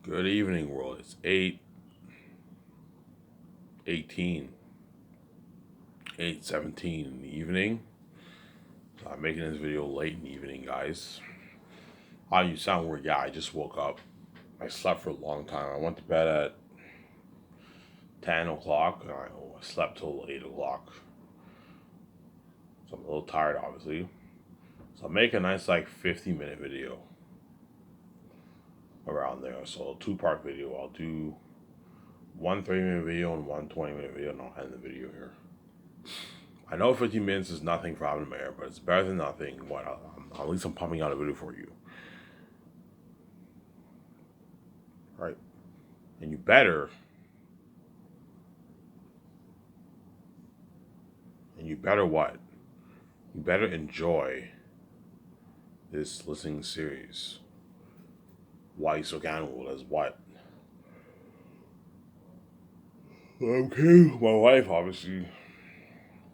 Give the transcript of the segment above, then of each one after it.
Good evening, world. It's 8:18, 8:17 in the evening. So I'm making this video late in the evening, guys. You sound weird. Yeah, I just woke up. I slept for a long time. I went to bed at 10 o'clock, and I slept till 8 o'clock. So I'm a little tired, obviously. So I'll make a nice, 50-minute video around there. So a two-part video. I'll do one 30-minute video and one 20-minute video, and I'll end the video here. I know 15 minutes is nothing for having air, but it's better than nothing. At least I'm pumping out a video for you. Right? And you better what? You better enjoy this listening series. Why so cannibal as what? Okay, my wife obviously.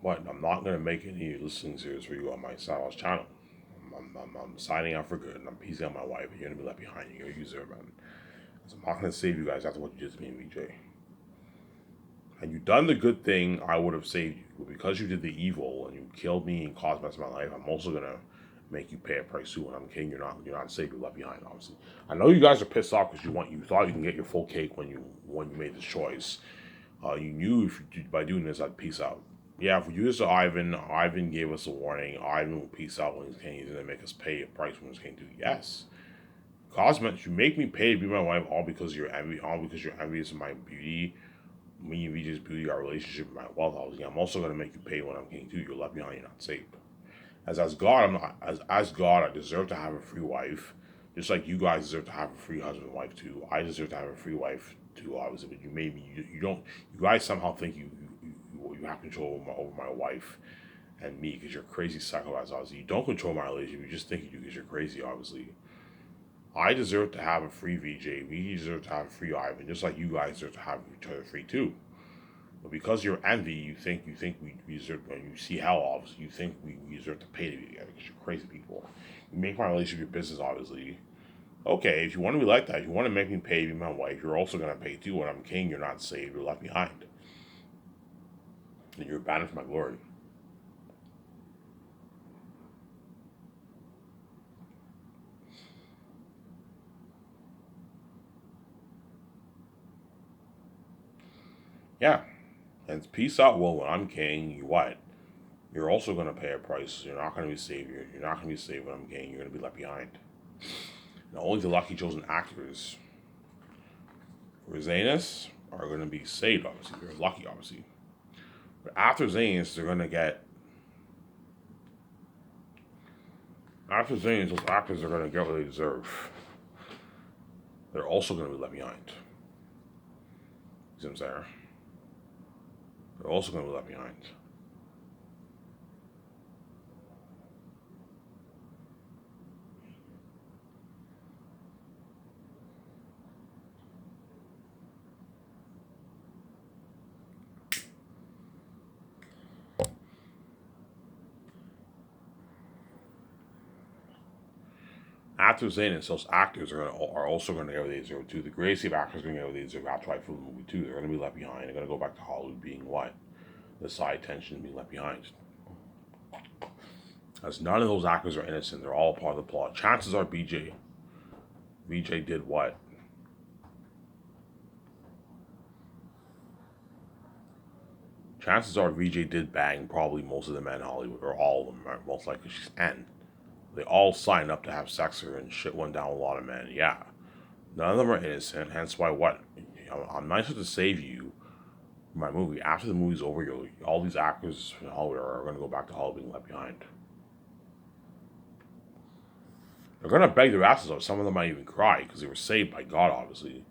What? I'm not gonna make any listening series for you on my Silas channel. I'm signing out for good, and I'm peacing out my wife. You're gonna be left behind. You're gonna use her, man. So I'm not gonna save you guys after what you did to me, VJ. Had you done the good thing, I would have saved you. But because you did the evil and you killed me and caused mess of my life, I'm also gonna make you pay a price too. And I'm kidding. You're not safe. You're left behind. Obviously, I know you guys are pissed off because you thought you can get your full cake when you made this choice. You knew by doing this I'd peace out. Yeah, if we do this to Ivan, Ivan gave us a warning. Ivan will peace out when he's gonna make us pay a price when he's going to do. Yes. Cosmet, you make me pay to be my wife all because you're envious of my beauty, me and VJ's beauty, our relationship, my wealth. I'm also gonna make you pay when I'm getting to. You're left behind. You're not safe. As God, I'm not as God. I deserve to have a free wife, just like you guys deserve to have a free husband and wife too. I deserve to have a free wife too, obviously. But you don't. You guys somehow think you have control over my wife and me because you're crazy psychopaths. Obviously, you don't control my relationship. You just think you do because you're crazy. Obviously, I deserve to have a free VJ. We deserve to have a free Ivan, just like you guys deserve to have each other free too. But because you're envy, you think we deserve. When you see how obviously you think we deserve to pay to be together because you're crazy people. You make my relationship your business, obviously. Okay, if you want to be like that, if you want to make me pay to be my wife, you're also gonna pay too. When I'm king, you're not saved. You're left behind, and you're banished from my glory. Yeah, and peace out. Well, when I'm king, you what? You're also gonna pay a price. You're not gonna be saved. You're not gonna be saved when I'm king. You're gonna be left behind. Now, only the lucky chosen actors for Zanus are going to be saved, obviously. They're lucky, obviously. But after Zanus, they're going to get. After Zanus, those actors are going to get what they deserve. They're also going to be left behind. You see what I'm saying? They're also going to be left behind. After Zanus, those actors are also going to get what they deserve too. The greatest of actors are going to get what they deserve after I film the movie too. They're going to be left behind. They're going to go back to Hollywood being what? The side tension being left behind. As none of those actors are innocent. They're all part of the plot. Chances are BJ. BJ did what? Chances are VJ did bang probably most of the men in Hollywood, or all of them, right? Most likely she's N. They all signed up to have sex with her and shit went down with a lot of men. Yeah. None of them are innocent, hence why what? I'm nice to save you my movie. After the movie's over, all these actors in Hollywood are going to go back to Hollywood being left behind. They're going to beg their asses off. Some of them might even cry because they were saved by God, obviously.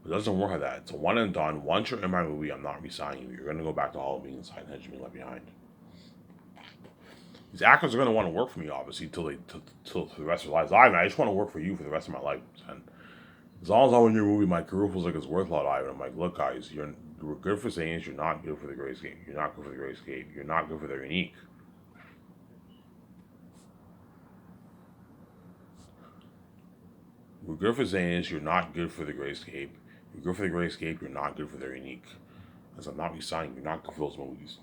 It doesn't work like that. It's a one and done. Once you're in my movie, I'm not resigning you. You're going to go back to Hollywood being inside and being left behind. These actors are going to want to work for me, obviously, till the rest of their lives. I just want to work for you for the rest of my life. And as long as I'm in your movie, my career feels like it's worth a lot. I'm like, look, guys, you're good for Saiyans. You're not good for the Great Escape. You're not good for the Great Escape. You're not good for the Unique. You're good for Xanis, you're not good for the Grayscape. You're good for the Grayscape, you're not good for the Unique. As I'm not resigning, you're not good for those movies.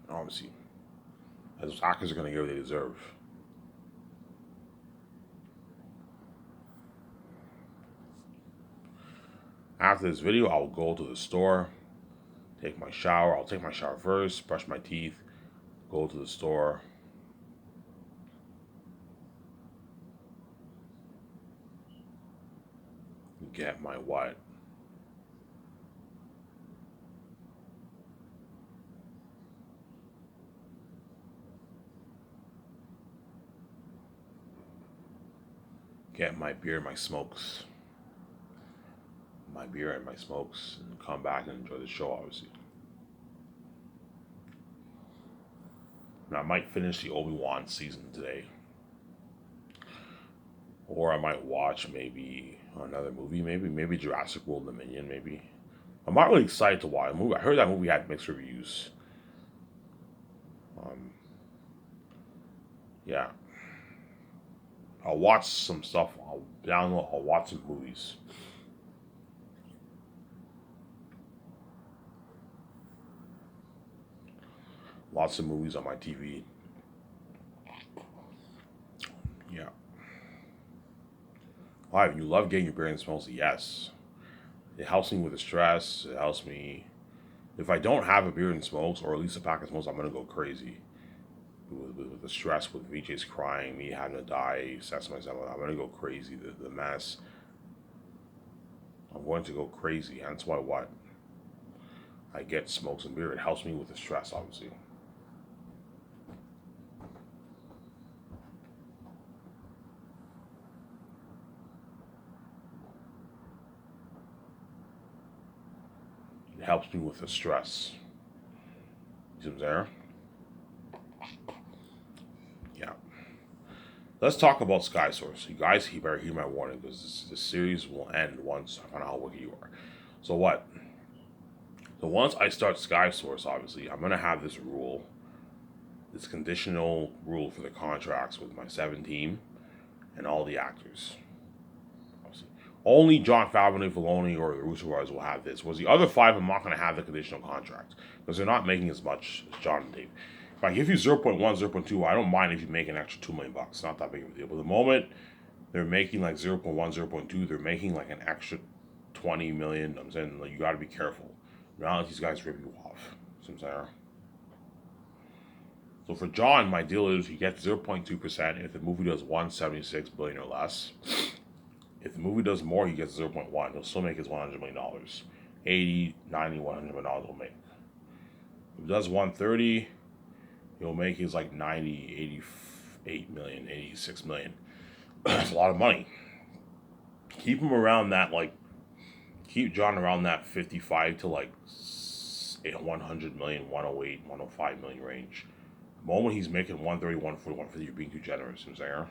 Obviously. As those actors are going to get what they deserve. After this video, I will go to the store, take my shower. I'll take my shower first, brush my teeth, go to the store. Get my what? Get my beer and my smokes. My beer and my smokes, and come back and enjoy the show, obviously. And I might finish the Obi-Wan season today. Or I might watch maybe another movie, maybe Jurassic World Dominion, maybe. I'm not really excited to watch a movie. I heard that movie had mixed reviews. Um, yeah. I'll watch some stuff. I'll download. I'll watch some movies. Lots of movies on my TV. Yeah. Why? You love getting your brain mostly. Yes. It helps me with the stress. It helps me. If I don't have a beer and smokes, or at least a pack of smokes, I'm gonna go crazy. With the stress, with VJ's crying, me having to die, sex myself, I'm gonna go crazy. The mess. I'm going to go crazy. That's why what? I get smokes and beer. It helps me with the stress, obviously. It helps me with the stress. You see what I'm saying? Yeah. Let's talk about Sky Source. You guys, you better hear my warning because this series will end once I find out how wicked you are. So what? So once I start Sky Source, obviously, I'm gonna have this rule, this conditional rule for the contracts with my 7 team and all the actors. Obviously. Only Jon Favreau, Dave Filoni, or the Russo brothers will have this. Whereas the other 5, I'm not gonna have the conditional contract because they're not making as much as Jon and Dave. If I give you 0.1, 0.2, I don't mind if you make an extra $2 million. It's not that big of a deal. But the moment they're making like 0.1, 0.2, they're making like an extra 20 million. I'm saying like, you got to be careful. Not let these guys rip you off. See what I'm saying? So for Jon, my deal is he gets 0.2% if the movie does 176 billion or less. If the movie does more, he gets 0.1. He'll still make his $100 million. 80, 90, $100 million will make. If it does 130, he'll make his like 90, 88 million, 86 million. That's a lot of money. Keep him around that, like, keep Jon around that 55 to like 100 million, 108, 105 million range. The moment he's making 130, 140, 150, you're being too generous, you know what I'm saying?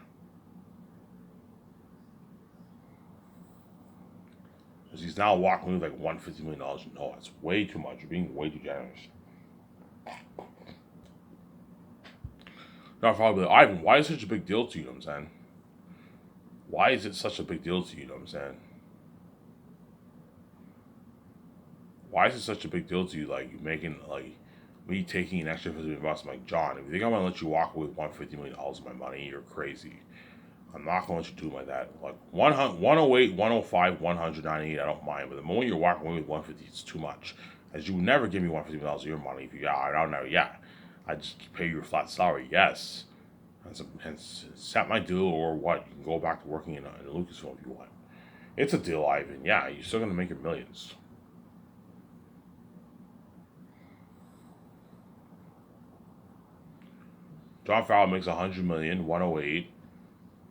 Because he's now walking with like $150 million. No, that's way too much. You're being way too generous. Now, probably, Ivan, why is it such a big deal to you, know what I'm saying? Why is it such a big deal to you, know what I'm saying? Why is it such a big deal to you, like, you making, like, me taking an extra $50 million? I'm like, Jon, if you think I'm gonna let you walk away with $150 million of my money, you're crazy. I'm not gonna let you do it like that. Like, 108, 105, 198, I don't mind. But the moment you're walking away with 150, it's too much. As you would never give me $150 million of your money. If you, I don't know, yeah. I just pay you a flat salary, yes. And set my deal or what. You can go back to working in Lucasfilm if you want. It's a deal, Ivan. Yeah, you're still gonna make your millions. Jon Favreau makes 100 million, 108.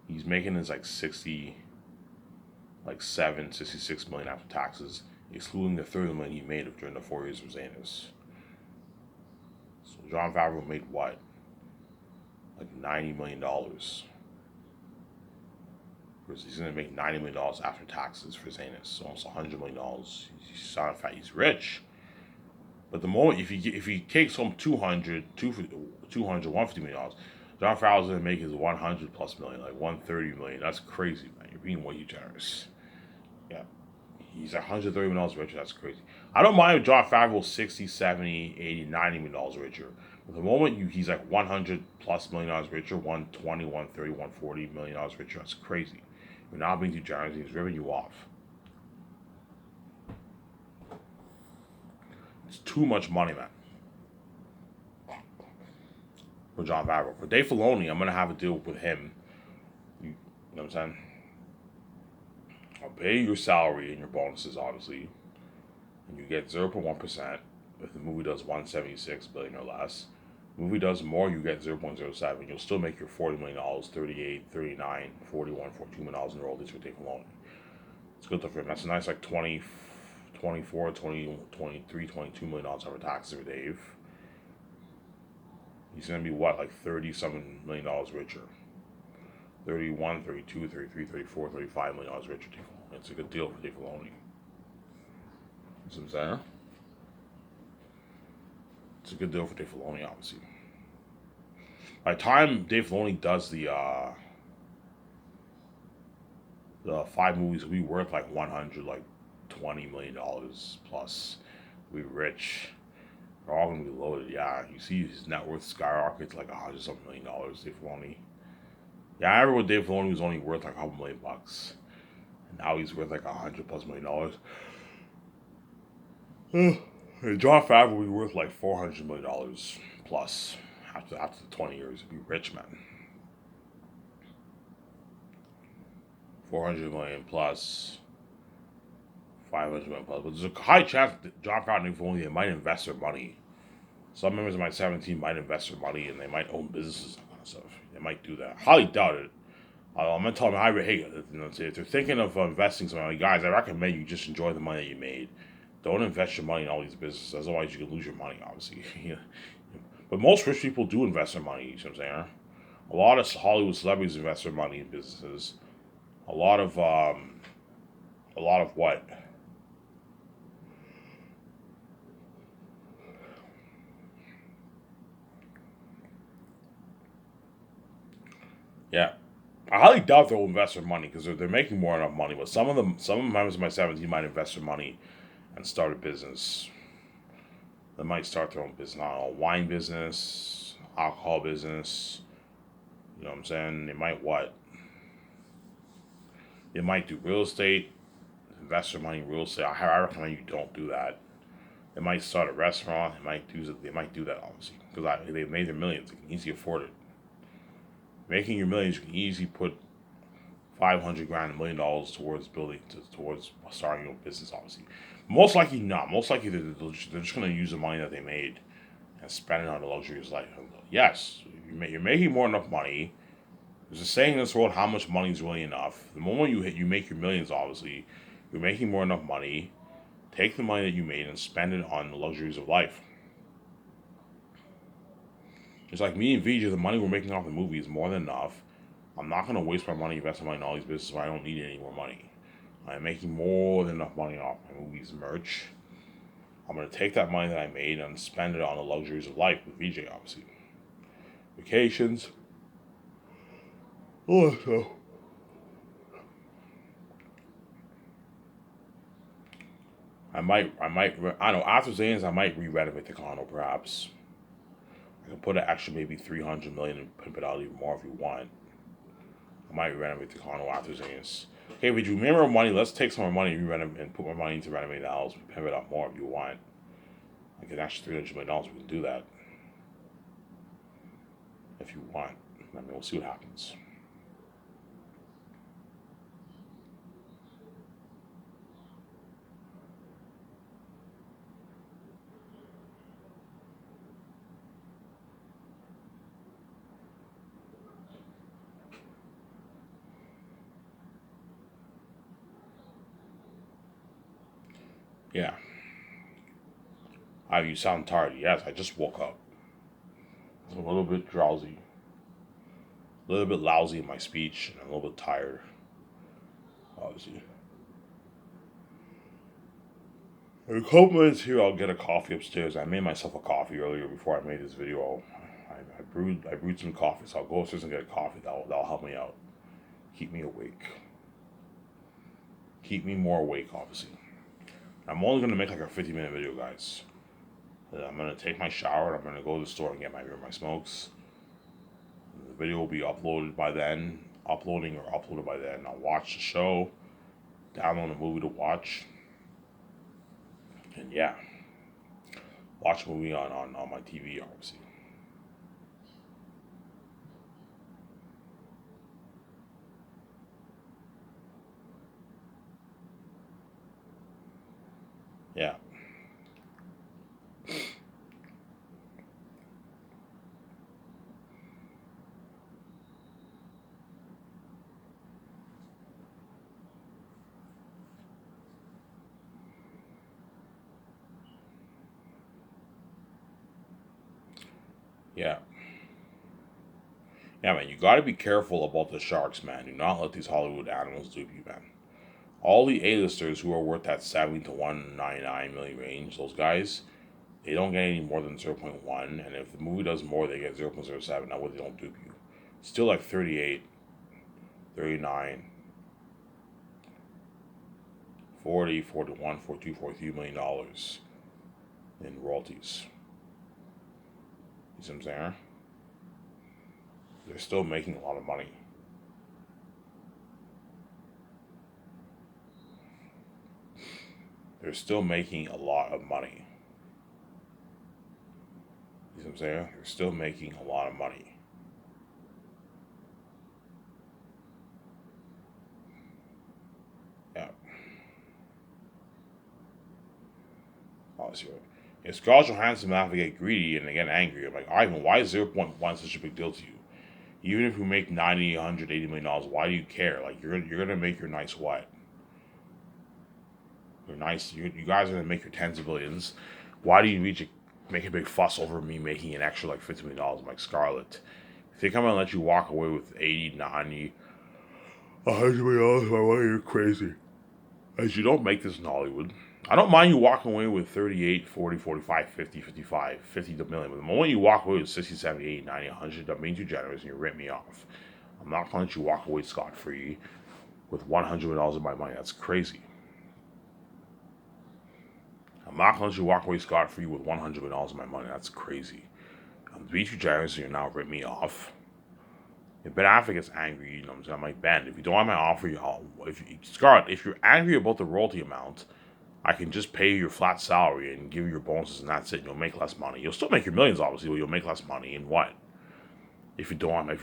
He's making his like 60, like 66 million after taxes, excluding the 30 million he made during the 4 years of Xanis. So Jon Favreau made what? Like $90 million. Because he's going to make $90 million after taxes for Xanis. So almost $100 million. He's not a fact, he's rich. But the moment, if he takes home $150 million, John Favreau's gonna make his 100 plus million, like 130 million. That's crazy, man. You're being way too generous. Yeah. He's $130 million richer. That's crazy. I don't mind if John Favreau 60, 70, 80, $90 million richer. But the moment he's like 100 plus $1 million richer, 120, 130, 140 $140 million richer, that's crazy. You're not being too generous. He's ripping you off. It's too much money, man. For John Favreau. For Dave Filoni, I'm gonna have to deal with him. You know what I'm saying? I'll pay your salary and your bonuses, obviously, and you get 0.1%. If the movie does 176 billion or less, the movie does more, you get 0.07. You'll still make your $40 million, 38, 39, 41, $42 million in royalties with Dave Filoni. It's good for him. That's a nice like 20, 24, 20, 23, $22 million over taxes for Dave. He's going to be what, like $37 million richer. 31, 32, 33, 34, $35 million richer. It's a good deal for Dave Filoni. You see what I'm saying? It's a good deal for Dave Filoni, obviously. By the time Dave Filoni does the 5 movies, we worth like $120 million plus. We rich. They're all gonna be loaded. Yeah, you see his net worth skyrockets like $100-something million. Dave Filoni. Yeah, I remember when Dave Filoni was only worth like $2 million, and now he's worth like $100+ million. And John Favreau will be worth like $400 million plus after the 20 years. He'll be rich, man. 400 million plus, 500 million plus. But there's a high chance that John Favreau and Filoni, they might invest their money. Some members of my 17 might invest their money and they might own businesses and that kind of stuff. They might do that. Highly doubt it. I'm gonna tell them, hey, if they're thinking of investing some money, guys, I recommend you just enjoy the money that you made. Don't invest your money in all these businesses, otherwise you can lose your money, obviously. But most rich people do invest their money, you know what I'm saying? A lot of Hollywood celebrities invest their money in businesses. A lot of what? Yeah. I highly doubt they'll invest their money because they're making more than enough money. But some members of my 17 might invest their money and start a business. They might start their own business, I don't know, wine business, alcohol business. You know what I'm saying? They might what? They might do real estate, invest their money in real estate. I recommend you don't do that. They might start a restaurant. They might do that obviously because they've made their millions. They can easily afford it. Making your millions, you can easily put $500,000, $1 million towards towards starting your business. Obviously, most likely not. Most likely they're just going to use the money that they made and spend it on the luxuries of life. Yes, you're making more than enough money. There's a saying in this world: how much money is really enough. The moment you make your millions, obviously, you're making more than enough money. Take the money that you made and spend it on the luxuries of life. It's like me and VJ, the money we're making off the movie is more than enough. I'm not going to waste my money investing money in all these businesses where I don't need any more money. I'm making more than enough money off my movies merch. I'm going to take that money that I made and spend it on the luxuries of life with VJ, obviously. Vacations. Also, I don't know, after Zane's, I might re-renovate the condo, perhaps. I can put an extra maybe 300 million and pimp it out even more if you want. I might renovate the condo after Zane's. Okay, but you remember money, let's take some more money and put more money into renovating the house. We pimp it up more if you want. I can actually $300 million, we can do that. If you want. I mean, we'll see what happens. Yeah. You sound tired. Yes, I just woke up. I'm a little bit drowsy. A little bit lousy in my speech, and I'm a little bit tired. Obviously. In a couple minutes here, I'll get a coffee upstairs. I made myself a coffee earlier before I made this video. I brewed some coffee, so I'll go upstairs and get a coffee. That'll help me out, keep me awake, keep me more awake. Obviously, I'm only gonna make like a 50-minute video, guys. I'm gonna take my shower. I'm gonna go to the store and get my smokes. The video will be uploaded by then, uploaded by then. I'll watch the show, download a movie to watch, and yeah, watch a movie on my TV, obviously. Yeah. Yeah. Yeah, man, you gotta be careful about the sharks, man. Do not let these Hollywood animals dupe you, man. All the A-listers who are worth that 70 to 199 million range, those guys, they don't get any more than 0.1, and if the movie does more, they get 0.07. That way they don't dupe you. Still like 38, 39, 40, 41, 42, $43 million in royalties. You see what I'm saying? They're still making a lot of money. They're still making a lot of money. You see what I'm saying? They're still making a lot of money. Yeah. Obviously. If Scarlett Johansson have to get greedy and they get angry, I'm like, Ivan, why is 0.1 such a big deal to you? Even if you make 90, 180 million dollars, why do you care? Like you're gonna make your nice what? You're nice. You guys are gonna make your tens of billions. Why do you make a big fuss over me making an extra like $50 million? I'm like, Scarlett, if they come and let you walk away with 80, 90, $100 million, my money, you're crazy. As you don't make this in Hollywood. I don't mind you walking away with 38, 40, 45, 50, 55, 50 to million. But the moment you walk away with 60, 70, 80, 90, 100, that means you're generous and you rip me off. I'm not going to let you walk away scot free with $100 million of my money. That's crazy. I'm not going to let you walk away scot free with $100 million of my money. That's crazy. I'm being too generous and you're now rip me off. If Ben Affleck gets angry, you know what I'm saying? I'm like, Ben, if you don't want my offer, Scarlett, if you're angry about the royalty amount, I can just pay you your flat salary and give you your bonuses, and that's it. You'll make less money. You'll still make your millions, obviously, but you'll make less money. And what? If you don't want my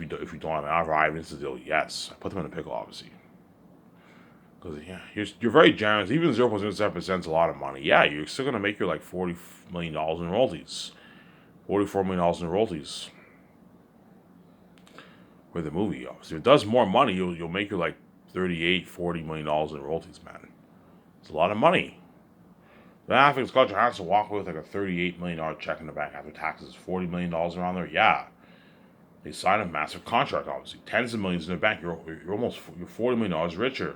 offer, Ivan's the deal. Yes, I put them in a pickle, obviously, because yeah, you're very generous. Even 0.07% is a lot of money. Yeah, you're still gonna make your like $40 million in royalties, $44 million in royalties for the movie. Obviously, if it does more money, you'll make your like 38, $40 million in royalties, man. It's a lot of money. Ben Affleck and Scarlett Johansson walk away with like a $38 million check in the bank after taxes, $40 million around there. Yeah, they sign a massive contract, obviously, tens of millions in the bank. You're $40 million richer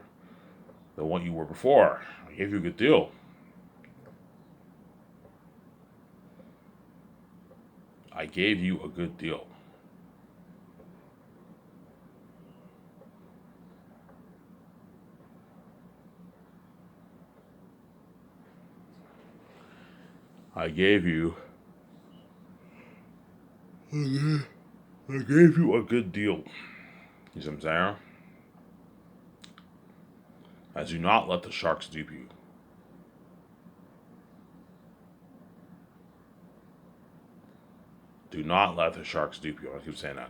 than what you were before. I gave you a good deal. I gave you a good deal. I gave you. I gave you a good deal. You see what I'm saying? As do not let the sharks dupe you. Do not let the sharks dupe you. I keep saying that.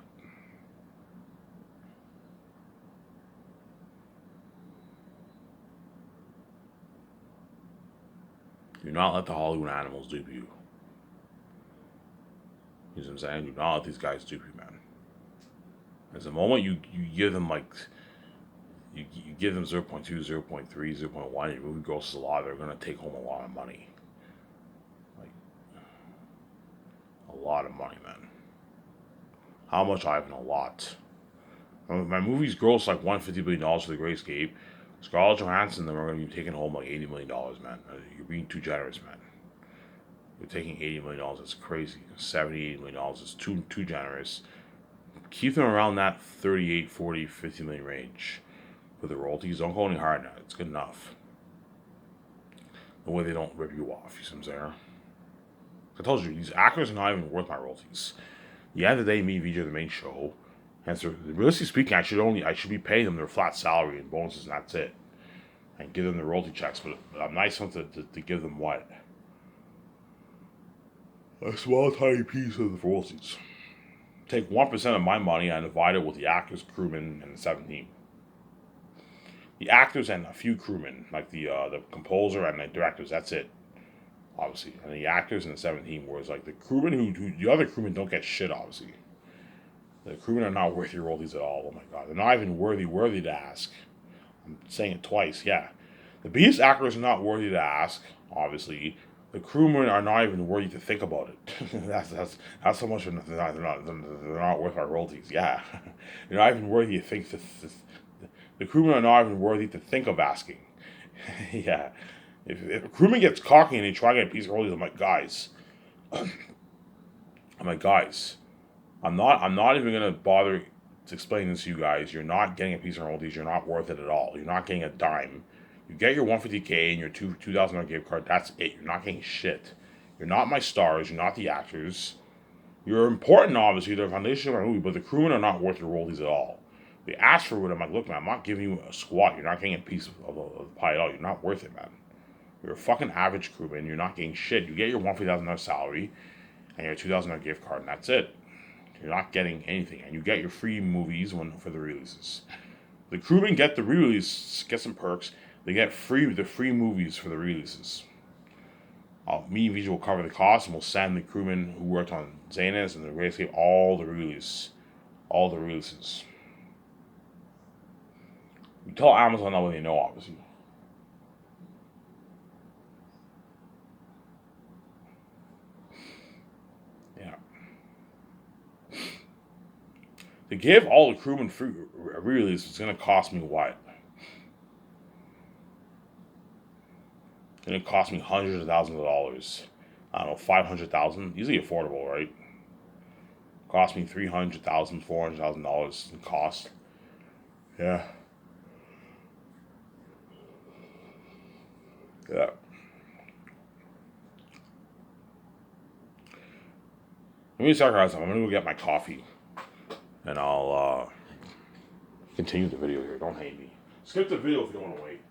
Do not let the Hollywood animals dupe you. You know what I'm saying? Do not let these guys dupe you, man. As the moment you give them like you give them 0.2, 0.3, 0.1, your movie grosses a lot, they're gonna take home a lot of money. Like a lot of money, man. How much? I have a lot. My movies gross like $150 billion for The Great Escape. Scarlett Johansson, then we're gonna be taking home like $80 million, man. You're being too generous, man. They're taking $80 million. That's crazy. $70, $80 is too generous. Keep them around that 38, 40, 50 million range for the royalties. Don't go any higher now. It's good enough. The way they don't rip you off. You see what I'm saying? I told you, these actors are not even worth my royalties. At the end of the day, me and VJ are the main show. And so, realistically speaking, I should be paying them their flat salary and bonuses, and that's it. And give them the royalty checks. But I'm nice enough to give them what? A small, tiny piece of the royalties. Take 1% of my money and divide it with the actors, crewmen, and the 17. The actors and a few crewmen, like the composer and the directors, that's it. Obviously. And the actors and the 17, whereas like the crewmen who the other crewmen don't get shit, obviously. The crewmen are not worth your royalties at all. Oh my god. They're not even worthy to ask. I'm saying it twice, yeah. The biggest actors are not worthy to ask, obviously. The crewmen are not even worthy to think about it. that's how much they're not worth our royalties. Yeah, they're not even worthy to think. The crewmen are not even worthy to think of asking. Yeah, if a crewman gets cocky and they try to get a piece of royalties, I'm like guys, I'm not even gonna bother to explain this to you guys. You're not getting a piece of royalties. You're not worth it at all. You're not getting a dime. You get your 150K and your $2,000 gift card. That's it. You're not getting shit. You're not my stars. You're not the actors. You're important, obviously. They're the foundation of my movie, but the crewmen are not worth your royalties at all. They ask for it. I'm like, look, man, I'm not giving you a squat. You're not getting a piece of the pie at all. You're not worth it, man. You're a fucking average crewman. You're not getting shit. You get your $150,000 salary and your $2,000 gift card, and that's it. You're not getting anything, and you get your free movies for the releases. The crewmen get the release, get some perks. They get the free movies for the releases. Me and VJ will cover the cost, and we'll send the crewmen who worked on Zanus and the Great Escape all the releases. We tell Amazon that when they know, obviously. Yeah. To give all the crewmen free release, it's gonna cost me what? It's gonna cost me hundreds of thousands of dollars. I don't know, 500,000. Easily affordable, right? Cost me $300,000, $400,000 in cost. Yeah. Yeah. Let me start, guys. I'm gonna go get my coffee, and I'll continue the video here. Don't hate me. Skip the video if you don't want to wait.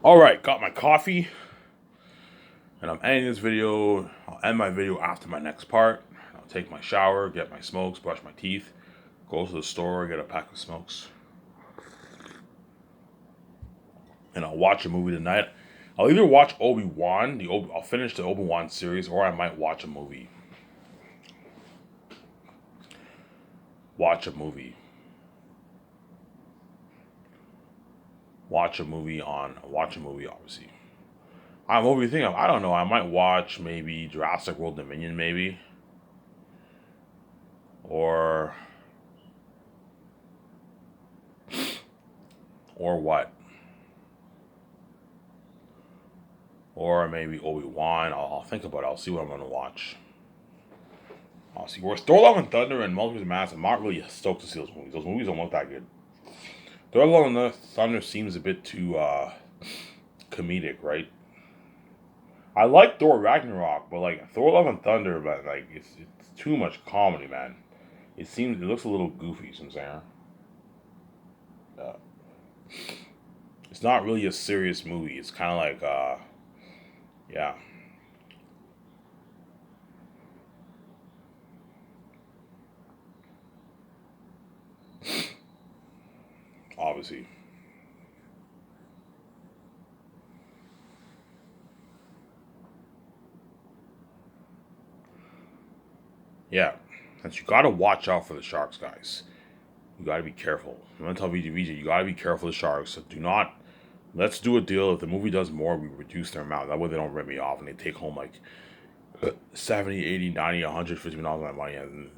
All right, got my coffee, and I'm ending this video. I'll end my video after my next part. I'll take my shower, get my smokes, brush my teeth, go to the store, get a pack of smokes, and I'll watch a movie tonight. I'll either watch Obi-Wan, I'll finish the Obi-Wan series, or I might watch a movie. Watch a movie, obviously. What were you thinking of? I don't know. I might watch maybe Jurassic World Dominion, maybe, or what, or maybe Obi Wan. I'll think about it. I'll see what I'm gonna watch. I'll see. Whereas Thor: Love and Thunder and Multiverse of Madness, I'm not really stoked to see those movies. Those movies don't look that good. Thor: Love and Thunder seems a bit too comedic, right? I like Thor Ragnarok, but like Thor: Love and Thunder, but like it's too much comedy, man. It looks a little goofy. You know what I'm saying? Uh, it's not really a serious movie. It's kind of like yeah, obviously, yeah. And you gotta watch out for the sharks, guys. You gotta be careful. I'm gonna tell VJ, you gotta be careful of the sharks. So do not. Let's do a deal. If the movie does more, we reduce their amount. That way they don't rip me off and they take home like 70, 80, 90, $150 of my money, and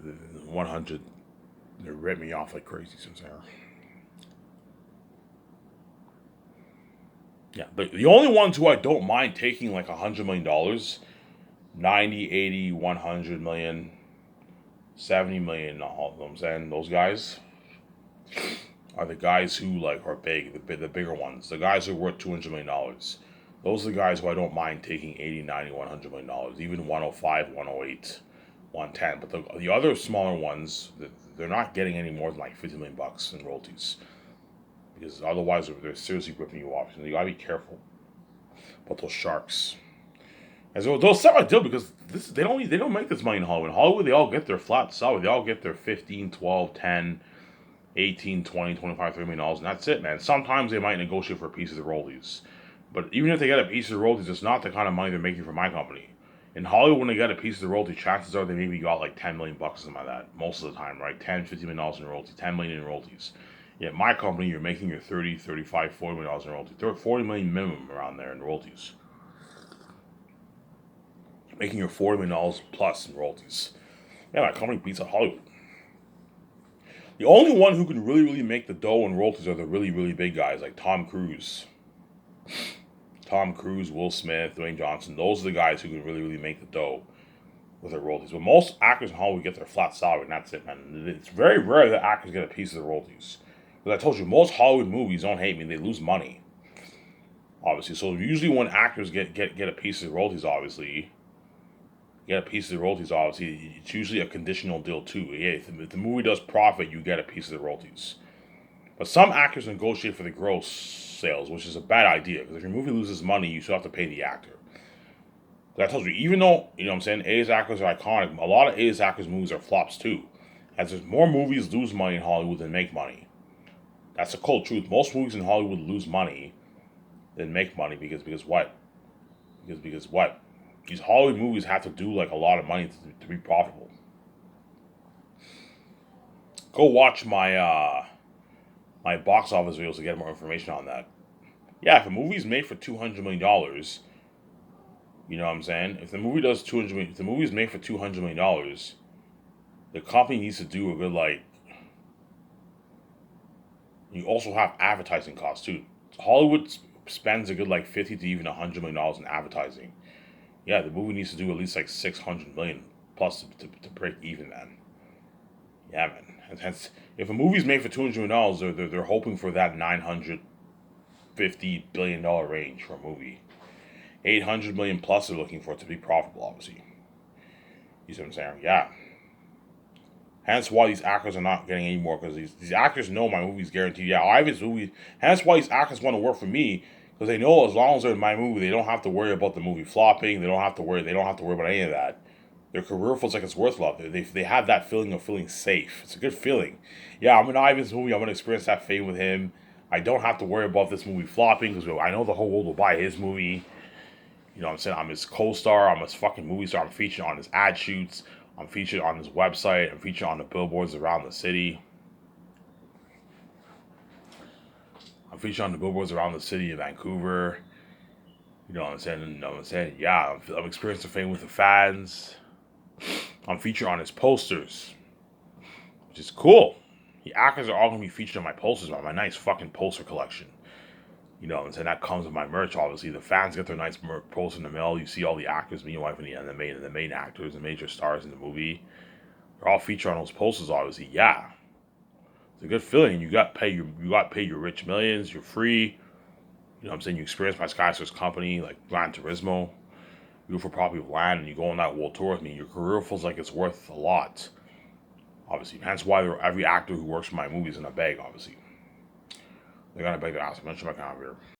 100 they rip me off like crazy. Since there, yeah. The only ones who I don't mind taking like $100 million, 90, 80, 100 million, 70 million. All of them. I'm saying those guys are the guys who like are big, the bigger ones, the guys who are worth $200 million. Those are the guys who I don't mind taking 80, 90, $100 million, even 105, 108, 110. But the other smaller ones, they're not getting any more than like 50 million bucks in royalties because otherwise they're seriously ripping you off. So you gotta be careful about those sharks. And so they'll set my deal because they don't make this money in Hollywood. In Hollywood, they all get their flat salary. They all get their 15, 12, 10, 18, 20, 25, $30 million, and that's it, man. Sometimes they might negotiate for a piece of the royalties. But even if they get a piece of the royalties, it's not the kind of money they're making for my company. In Hollywood, when they get a piece of the royalty, chances are they maybe got like 10 million bucks, something like that. Most of the time, right? 10, $50 million in royalties, 10 million in royalties. Yet my company, you're making your 30, 35, $40 million in royalties. 40 million minimum around there in royalties. Making your $40 million plus in royalties. Yeah, my company beats out Hollywood. The only one who can really, really make the dough in royalties are the really, really big guys like Tom Cruise. Tom Cruise, Will Smith, Dwayne Johnson. Those are the guys who can really, really make the dough with their royalties. But most actors in Hollywood get their flat salary, and that's it, man. It's very rare that actors get a piece of the royalties. But I told you, most Hollywood movies, don't hate me, they lose money, obviously. So usually when actors get a piece of the royalties, obviously, get a piece of the royalties, obviously, it's usually a conditional deal too. Yeah, if the movie does profit, you get a piece of the royalties. But some actors negotiate for the gross sales, which is a bad idea because if your movie loses money, you still have to pay the actor. But I told you, even though, you know what I'm saying, A's actors are iconic, a lot of A's actors' movies are flops too. As there's more movies lose money in Hollywood than make money. That's the cold truth. Most movies in Hollywood lose money than make money because what? Because what? These Hollywood movies have to do like a lot of money to be profitable. Go watch my box office videos to get more information on that. Yeah, if a movie's made for $200 million, you know what I'm saying? If the movie does 200 million, if the movie's made for $200 million, the company needs to do a good like. You also have advertising costs too. Hollywood spends a good like 50 to even $100 million in advertising. Yeah, the movie needs to do at least like 600 million plus to break even, man. Yeah, man. And hence, if a movie's made for $200 million, they're hoping for that $950 billion range for a movie. 800 million plus they're looking for it to be profitable, obviously. You see what I'm saying? Yeah. Hence why these actors are not getting any more because these actors know my movie's guaranteed. Yeah, Ivan's movie. Hence why these actors want to work for me because they know as long as they're in my movie, they don't have to worry about the movie flopping. They don't have to worry. They don't have to worry about any of that. Their career feels like it's worth love. They have that feeling of feeling safe. It's a good feeling. Yeah, I'm in Ivan's movie. I'm gonna experience that fame with him. I don't have to worry about this movie flopping because I know the whole world will buy his movie. You know what I'm saying? I'm his co-star. I'm his fucking movie star. I'm featured on his ad shoots. I'm featured on his website. I'm featured on the billboards around the city. I'm featured on the billboards around the city of Vancouver. You know what I'm saying? You know what I'm saying? Yeah, I'm experiencing fame with the fans. I'm featured on his posters, which is cool. The actors are all gonna be featured on my posters, on my nice fucking poster collection. You know, and so that comes with my merch. Obviously, the fans get their nice poster in the mail. You see all the actors, me and wife, and the main actors, the major stars in the movie. They're all featured on those posters. Obviously, yeah, it's a good feeling. You got paid your rich millions. You're free. You know what I'm saying? You experience my Skyscraper's company like Gran Turismo. You go for property of land and you go on that world tour with me. Your career feels like it's worth a lot. Obviously, hence why every actor who works for my movies in a bag. Obviously, they got a bag to ask. Mention my comment here.